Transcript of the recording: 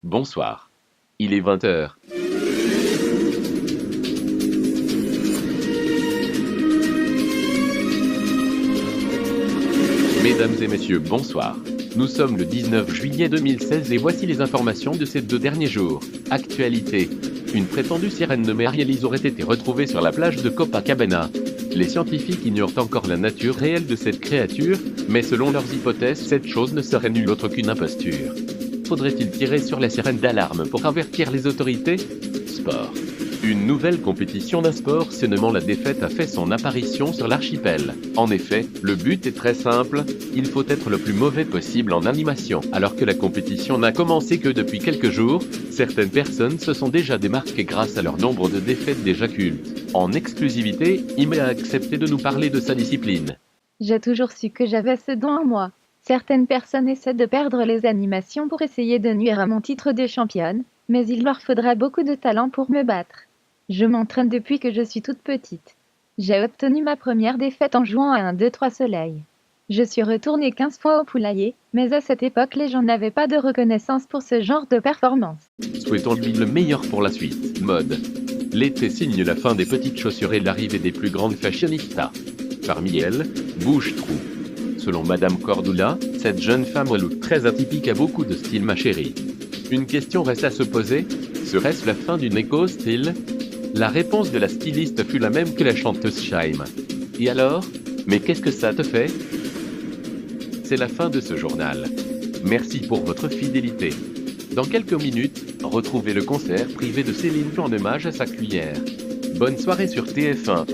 Bonsoir. Il est 20 h. Mesdames et messieurs, bonsoir. Nous sommes le 19 juillet 2016 et voici les informations de ces 2 derniers jours. Actualité. Une prétendue sirène nommée Arielise aurait été retrouvée sur la plage de Copacabana. Les scientifiques ignorent encore la nature réelle de cette créature, mais selon leurs hypothèses, cette chose ne serait nulle autre qu'une imposture. Faudrait-il tirer sur la sirène d'alarme pour avertir les autorités? Sport. Une nouvelle compétition d'un sport se nommant la défaite a fait son apparition sur l'archipel. En effet, le but est très simple, il faut être le plus mauvais possible en animation. Alors que la compétition n'a commencé que depuis quelques jours, certaines personnes se sont déjà démarquées grâce à leur nombre de défaites déjà cultes. En exclusivité, Ime a accepté de nous parler de sa discipline. J'ai toujours su que j'avais ce don en moi. Certaines personnes essaient de perdre les animations pour essayer de nuire à mon titre de championne, mais il leur faudrait beaucoup de talent pour me battre. Je m'entraîne depuis que je suis toute petite. J'ai obtenu ma première défaite en jouant à un 2-3 soleil. Je suis retournée 15 fois au poulailler, mais à cette époque les gens n'avaient pas de reconnaissance pour ce genre de performance. Souhaitons-lui le meilleur pour la suite. Mode. L'été signe la fin des petites chaussures et l'arrivée des plus grandes fashionistas. Parmi elles, Bouche-Trou. Selon Madame Cordula, cette jeune femme au look très atypique a beaucoup de style ma chérie. Une question reste à se poser, serait-ce la fin d'une éco-style? La réponse de la styliste fut la même que la chanteuse Shaim. Et alors? Mais qu'est-ce que ça te fait? C'est la fin de ce journal. Merci pour votre fidélité. Dans quelques minutes, retrouvez le concert privé de Céline en hommage à sa cuillère. Bonne soirée sur TF1.